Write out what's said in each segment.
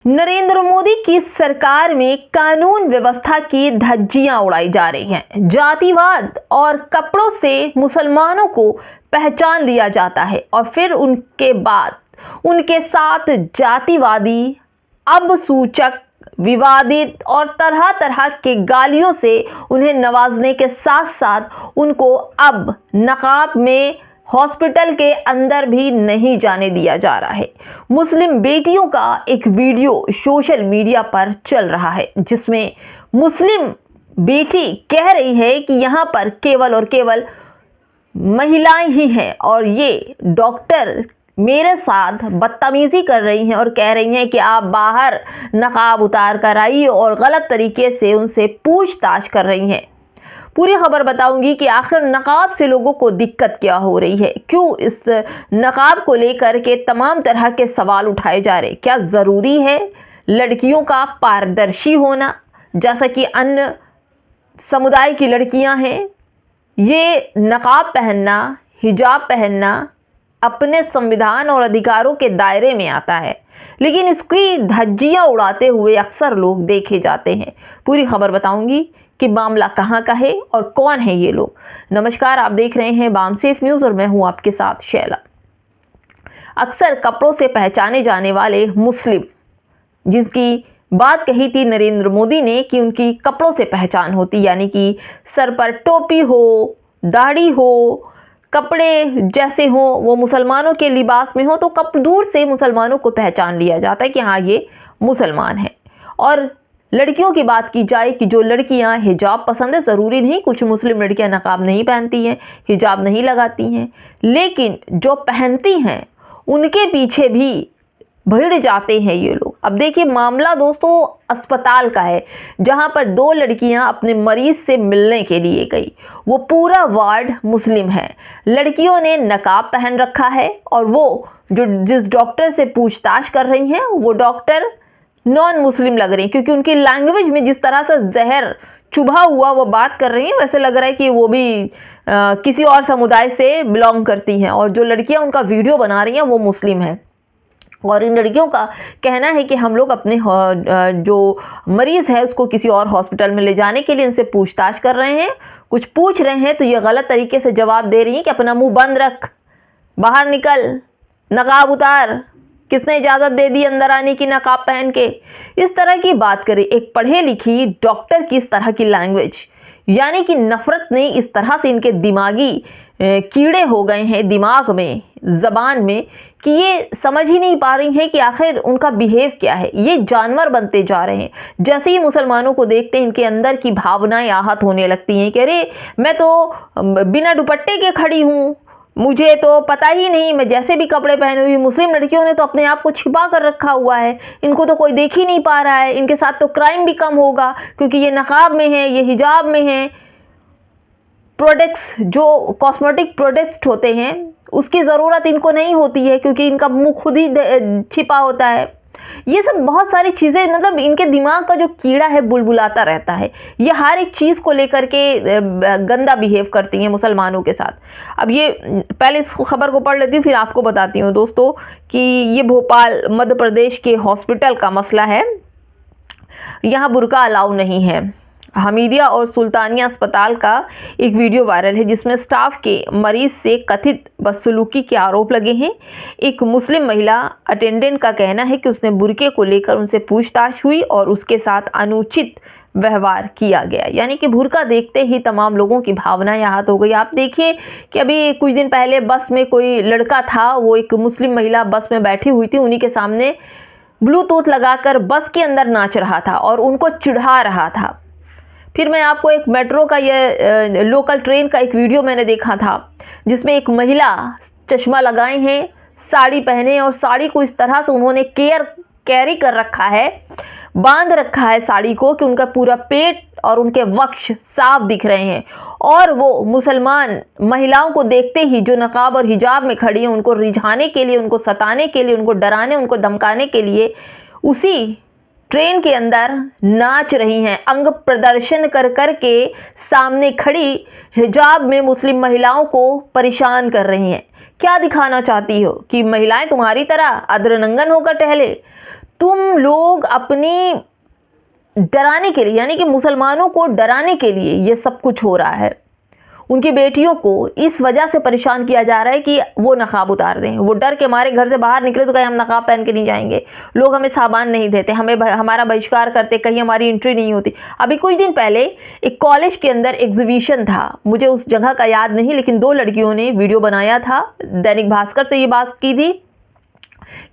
नरेंद्र मोदी की सरकार में कानून व्यवस्था की धज्जियां उड़ाई जा रही हैं। जातिवाद और कपड़ों से मुसलमानों को पहचान लिया जाता है और फिर उनके बाद उनके साथ जातिवादी, अपसूचक, विवादित और तरह तरह के गालियों से उन्हें नवाजने के साथ साथ उनको अब नकाब में हॉस्पिटल के अंदर भी नहीं जाने दिया जा रहा है। मुस्लिम बेटियों का एक वीडियो सोशल मीडिया पर चल रहा है जिसमें मुस्लिम बेटी कह रही है कि यहाँ पर केवल और केवल महिलाएं ही हैं और ये डॉक्टर मेरे साथ बदतमीजी कर रही हैं और कह रही हैं कि आप बाहर नकाब उतार कर आइए और गलत तरीके से उनसे पूछताछ कर रही हैं। पूरी खबर बताऊंगी कि आखिर नकाब से लोगों को दिक्कत क्या हो रही है, क्यों इस नकाब को लेकर के तमाम तरह के सवाल उठाए जा रहे। क्या ज़रूरी है लड़कियों का पारदर्शी होना जैसा कि अन्य समुदाय की लड़कियां हैं? ये नकाब पहनना, हिजाब पहनना अपने संविधान और अधिकारों के दायरे में आता है, लेकिन इसकी धज्जियां उड़ाते हुए अक्सर लोग देखे जाते हैं। पूरी खबर बताऊंगी कि मामला कहां का है और कौन है ये लोग। नमस्कार, आप देख रहे हैं बाम सेफ न्यूज़ और मैं हूं आपके साथ शैला। अक्सर कपड़ों से पहचाने जाने वाले मुस्लिम, जिनकी बात कही थी नरेंद्र मोदी ने कि उनकी कपड़ों से पहचान होती, यानी कि सर पर टोपी हो, दाढ़ी हो, कपड़े जैसे हो वो मुसलमानों के लिबास में हो तो दूर से मुसलमानों को पहचान लिया जाता है कि हाँ ये मुसलमान है। और लड़कियों की बात की जाए कि जो लड़कियां हिजाब पसंद है, ज़रूरी नहीं कुछ मुस्लिम लड़कियां नकाब नहीं पहनती हैं, हिजाब नहीं लगाती हैं, लेकिन जो पहनती हैं उनके पीछे भी भिड़ जाते हैं ये लोग। अब देखिए मामला दोस्तों अस्पताल का है जहां पर दो लड़कियां अपने मरीज से मिलने के लिए गई। वो पूरा वार्ड मुस्लिम है, लड़कियों ने नकाब पहन रखा है और वो जिस डॉक्टर से पूछताछ कर रही हैं वो डॉक्टर नॉन मुस्लिम लग रही है, क्योंकि उनकी लैंग्वेज में जिस तरह से जहर चुभा हुआ वो बात कर रही हैं वैसे लग रहा है कि वो भी किसी और समुदाय से बिलोंग करती हैं। और जो लड़कियां उनका वीडियो बना रही हैं वो मुस्लिम हैं और इन लड़कियों का कहना है कि हम लोग अपने जो मरीज़ है उसको किसी और हॉस्पिटल में ले जाने के लिए इनसे पूछताछ कर रहे हैं, कुछ पूछ रहे हैं तो ये गलत तरीके से जवाब दे रही हैं कि अपना मुंह बंद रख, बाहर निकल, नकाब उतार, किसने इजाज़त दे दी अंदर आने की नकाब पहन के। इस तरह की बात करें एक पढ़े लिखी डॉक्टर की इस तरह की लैंग्वेज, यानी कि नफ़रत ने इस तरह से इनके दिमागी कीड़े हो गए हैं दिमाग में, ज़बान में, कि ये समझ ही नहीं पा रही हैं कि आखिर उनका बिहेव क्या है। ये जानवर बनते जा रहे हैं। जैसे ही मुसलमानों को देखते हैं इनके अंदर की भावनाएं आहत होने लगती हैं कि अरे मैं तो बिना दुपट्टे के खड़ी हूँ, मुझे तो पता ही नहीं, मैं जैसे भी कपड़े पहने हुई। मुस्लिम लड़कियों ने तो अपने आप को छिपा कर रखा हुआ है, इनको तो कोई देख ही नहीं पा रहा है, इनके साथ तो क्राइम भी कम होगा क्योंकि ये नकाब में है, ये हिजाब में है। प्रोडक्ट्स जो कॉस्मेटिक प्रोडक्ट्स होते हैं उसकी ज़रूरत इनको नहीं होती है क्योंकि इनका मुंह खुद ही छिपा होता है। ये सब बहुत सारी चीज़ें, मतलब इनके दिमाग का जो कीड़ा है बुलबुलाता रहता है। ये हर एक चीज़ को लेकर के गंदा बिहेव करती हैं मुसलमानों के साथ। अब ये पहले इस खबर को पढ़ लेती हूँ फिर आपको बताती हूँ दोस्तों कि ये भोपाल मध्य प्रदेश के हॉस्पिटल का मसला है। यहाँ बुर्का अलाउ नहीं है। हमीदिया और सुल्तानिया अस्पताल का एक वीडियो वायरल है जिसमें स्टाफ के मरीज से कथित बदसलूकी के आरोप लगे हैं। एक मुस्लिम महिला अटेंडेंट का कहना है कि उसने बुर्के को लेकर उनसे पूछताछ हुई और उसके साथ अनुचित व्यवहार किया गया, यानी कि बुर्का देखते ही तमाम लोगों की भावनाएं आहत हो गई। आप देखिए कि अभी कुछ दिन पहले बस में कोई लड़का था, वो एक मुस्लिम महिला बस में बैठी हुई थी, उन्हीं के सामने ब्लूटूथ लगाकर बस के अंदर नाच रहा था और उनको चिढ़ा रहा था। फिर मैं आपको एक मेट्रो का ये लोकल ट्रेन का एक वीडियो मैंने देखा था जिसमें एक महिला चश्मा लगाए हैं, साड़ी पहने और साड़ी को इस तरह से उन्होंने कैरी कर रखा है, बांध रखा है साड़ी को कि उनका पूरा पेट और उनके वक्ष साफ दिख रहे हैं। और वो मुसलमान महिलाओं को देखते ही जो नकाब और हिजाब में खड़ी हैं उनको रिझाने के लिए, उनको सताने के लिए, उनको डराने, उनको धमकाने के लिए उसी ट्रेन के अंदर नाच रही हैं, अंग प्रदर्शन कर कर के सामने खड़ी हिजाब में मुस्लिम महिलाओं को परेशान कर रही हैं। क्या दिखाना चाहती हो कि महिलाएं तुम्हारी तरह अद्रनंगन होकर टहले? तुम लोग अपनी डराने के लिए, यानी कि मुसलमानों को डराने के लिए ये सब कुछ हो रहा है। उनकी बेटियों को इस वजह से परेशान किया जा रहा है कि वो नकाब उतार दें। वो डर के मारे घर से बाहर निकले तो कहीं हम नकाब पहन के नहीं जाएंगे, लोग हमें सामान नहीं देते, हमें हमारा बहिष्कार करते, कहीं हमारी एंट्री नहीं होती। अभी कुछ दिन पहले एक कॉलेज के अंदर एग्जीबिशन था, मुझे उस जगह का याद नहीं, लेकिन 2 लड़कियों ने वीडियो बनाया था, दैनिक भास्कर से ये बात की थी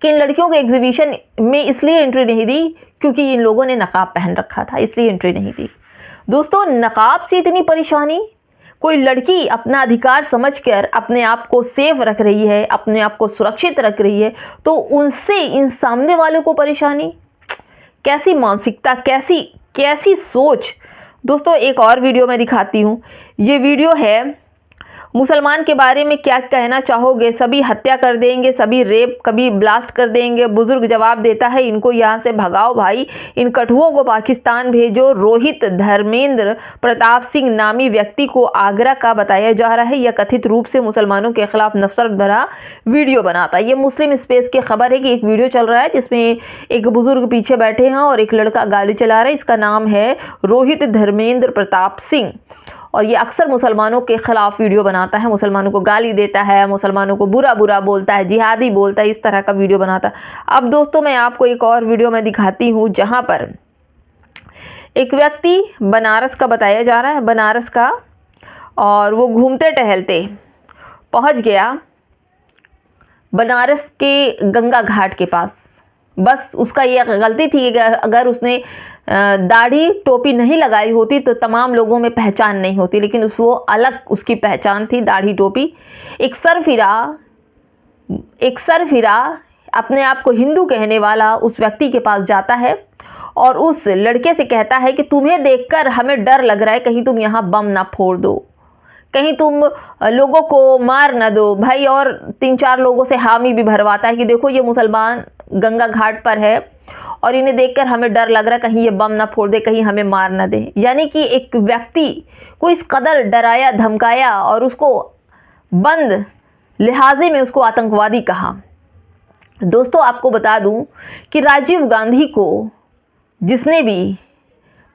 कि इन लड़कियों के एग्जीबिशन में इसलिए एंट्री नहीं दी क्योंकि इन लोगों ने नकाब पहन रखा था, इसलिए एंट्री नहीं दी। दोस्तों, नकाब से इतनी परेशानी, कोई लड़की अपना अधिकार समझकर अपने आप को सेफ रख रही है, अपने आप को सुरक्षित रख रही है, तो उनसे इन सामने वालों को परेशानी। कैसी मानसिकता, कैसी सोच। दोस्तों, एक और वीडियो मैं दिखाती हूँ। ये वीडियो है मुसलमान के बारे में क्या कहना चाहोगे, सभी हत्या कर देंगे, सभी रेप, कभी ब्लास्ट कर देंगे। बुजुर्ग जवाब देता है, इनको यहाँ से भगाओ भाई, इन कठुओं को पाकिस्तान भेजो। रोहित धर्मेंद्र प्रताप सिंह नामी व्यक्ति को आगरा का बताया जा रहा है। यह कथित रूप से मुसलमानों के खिलाफ नफरत भरा वीडियो बनाता है। ये मुस्लिम स्पेस की खबर है कि एक वीडियो चल रहा है जिसमें एक बुजुर्ग पीछे बैठे हैं और एक लड़का गाड़ी चला रहा है। इसका नाम है रोहित धर्मेंद्र प्रताप सिंह, और ये अक्सर मुसलमानों के खिलाफ वीडियो बनाता है, मुसलमानों को गाली देता है, मुसलमानों को बुरा बुरा बोलता है, जिहादी बोलता है, इस तरह का वीडियो बनाता है। अब दोस्तों, मैं आपको एक और वीडियो में दिखाती हूँ जहाँ पर एक व्यक्ति बनारस का बताया जा रहा है, बनारस का, और वो घूमते टहलते पहुँच गया बनारस के गंगा घाट के पास। बस उसका ये गलती थी कि अगर उसने दाढ़ी टोपी नहीं लगाई होती तो तमाम लोगों में पहचान नहीं होती, लेकिन वो अलग उसकी पहचान थी, दाढ़ी टोपी। एक सरफिरा अपने आप को हिंदू कहने वाला उस व्यक्ति के पास जाता है और उस लड़के से कहता है कि तुम्हें देखकर हमें डर लग रहा है, कहीं तुम यहाँ बम ना फोड़ दो, कहीं तुम लोगों को मार न दो भाई। और 3-4 लोगों से हामी भी भरवाता है कि देखो ये मुसलमान गंगा घाट पर है और इन्हें देखकर हमें डर लग रहा है, कहीं ये बम ना फोड़ दे, कहीं हमें मार ना दे। यानी कि एक व्यक्ति को इस कदर डराया धमकाया और उसको बंद लिहाजे में उसको आतंकवादी कहा। दोस्तों, आपको बता दूं कि राजीव गांधी को जिसने भी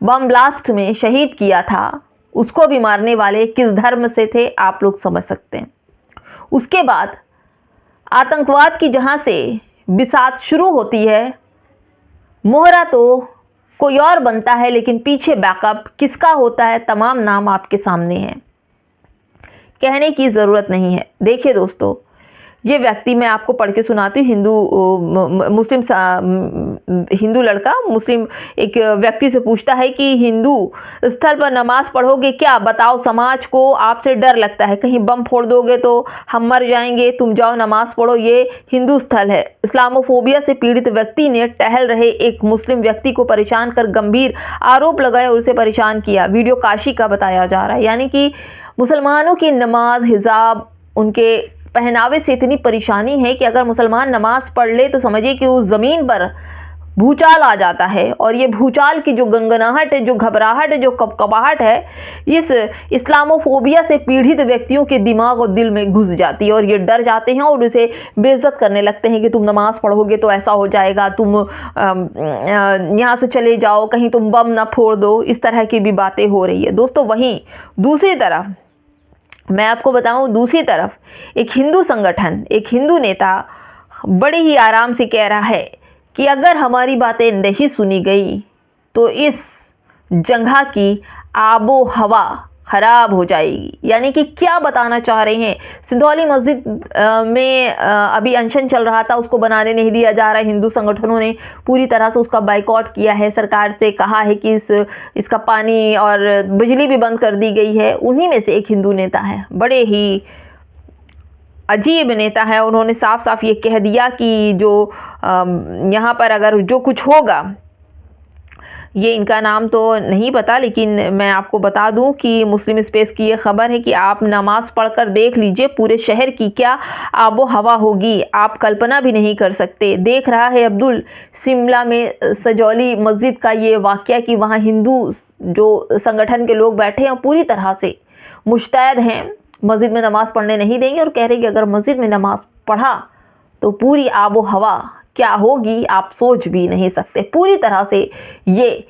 बम ब्लास्ट में शहीद किया था, उसको भी मारने वाले किस धर्म से थे आप लोग समझ सकते हैं। उसके बाद आतंकवाद की जहां से बिसात शुरू होती है, मोहरा तो कोई और बनता है, लेकिन पीछे बैकअप किसका होता है, तमाम नाम आपके सामने हैं, कहने की ज़रूरत नहीं है। देखिए दोस्तों, ये व्यक्ति मैं आपको पढ़ के सुनाती हूँ। हिंदू लड़का मुस्लिम एक व्यक्ति से पूछता है कि हिंदू स्थल पर नमाज पढ़ोगे क्या, बताओ समाज को आपसे डर लगता है, कहीं बम फोड़ दोगे तो हम मर जाएंगे, तुम जाओ नमाज पढ़ो, ये हिंदू स्थल है। इस्लामोफोबिया से पीड़ित व्यक्ति ने टहल रहे एक मुस्लिम व्यक्ति को परेशान कर गंभीर आरोप लगाए और उसे परेशान किया। वीडियो काशी का बताया जा रहा है। यानी कि मुसलमानों की नमाज, हिजाब, उनके पहनावे से इतनी परेशानी है कि अगर मुसलमान नमाज पढ़ ले तो समझिए कि उस ज़मीन पर भूचाल आ जाता है। और ये भूचाल की जो गंगनाहट है, जो घबराहट है, जो कपकपाहट है, इस इस्लामोफोबिया से पीड़ित व्यक्तियों के दिमाग और दिल में घुस जाती है और ये डर जाते हैं और उसे बेइज्जत करने लगते हैं कि तुम नमाज पढ़ोगे तो ऐसा हो जाएगा, तुम यहाँ से चले जाओ, कहीं तुम बम ना फोड़ दो, इस तरह की भी बातें हो रही है। दोस्तों, वहीं दूसरी तरफ मैं आपको बताऊं, दूसरी तरफ एक हिंदू संगठन, एक हिंदू नेता बड़े ही आराम से कह रहा है कि अगर हमारी बातें नहीं सुनी गई तो इस जगह की आबो हवा खराब हो जाएगी। यानी कि क्या बताना चाह रहे हैं, सिंधौली मस्जिद में अभी अनशन चल रहा था, उसको बनाने नहीं दिया जा रहा है। हिंदू संगठनों ने पूरी तरह से उसका बाइकआउट किया है, सरकार से कहा है कि इसका पानी और बिजली भी बंद कर दी गई है। उन्हीं में से एक हिंदू नेता है, बड़े ही अजीब नेता है। उन्होंने साफ साफ ये कह दिया कि जो यहाँ पर अगर जो कुछ होगा, ये इनका नाम तो नहीं पता, लेकिन मैं आपको बता दूं कि मुस्लिम स्पेस की ये खबर है कि आप नमाज पढ़कर देख लीजिए पूरे शहर की क्या आबो हवा होगी, आप कल्पना भी नहीं कर सकते। देख रहा है अब्दुल शिमला में सजौली मस्जिद का ये वाक़या कि वहाँ हिंदू जो संगठन के लोग बैठे हैं पूरी तरह से मुस्तैद हैं, मस्जिद में नमाज़ पढ़ने नहीं देंगे और कह रहे कि अगर मस्जिद में नमाज़ पढ़ा तो पूरी आबो हवा क्या होगी आप सोच भी नहीं सकते। पूरी तरह से ये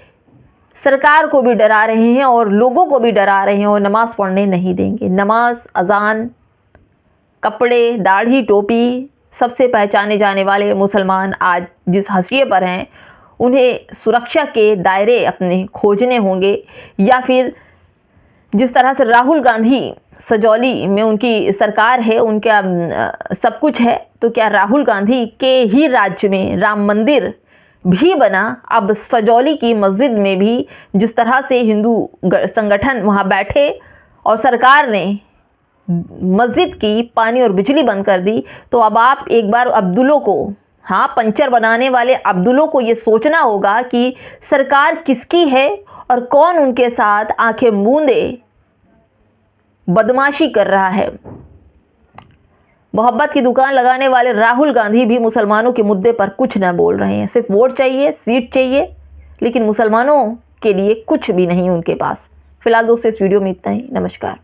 सरकार को भी डरा रहे हैं और लोगों को भी डरा रहे हैं और नमाज़ पढ़ने नहीं देंगे। नमाज, अजान, कपड़े, दाढ़ी, टोपी, सबसे पहचाने जाने वाले मुसलमान आज जिस हशिये पर हैं उन्हें सुरक्षा के दायरे अपने खोजने होंगे, या फिर जिस तरह से राहुल गांधी सजौली में उनकी सरकार है, उनका सब कुछ है, तो क्या राहुल गांधी के ही राज्य में राम मंदिर भी बना? अब सजौली की मस्जिद में भी जिस तरह से हिंदू संगठन वहाँ बैठे और सरकार ने मस्जिद की पानी और बिजली बंद कर दी, तो अब आप एक बार अब्दुल्लों को, हाँ पंचर बनाने वाले अब्दुल्लों को ये सोचना होगा कि सरकार किसकी है और कौन उनके साथ आंखें मूंदे बदमाशी कर रहा है। मोहब्बत की दुकान लगाने वाले राहुल गांधी भी मुसलमानों के मुद्दे पर कुछ न बोल रहे हैं। सिर्फ वोट चाहिए, सीट चाहिए, लेकिन मुसलमानों के लिए कुछ भी नहीं उनके पास। फिलहाल दोस्तों इस वीडियो में इतना ही। नमस्कार।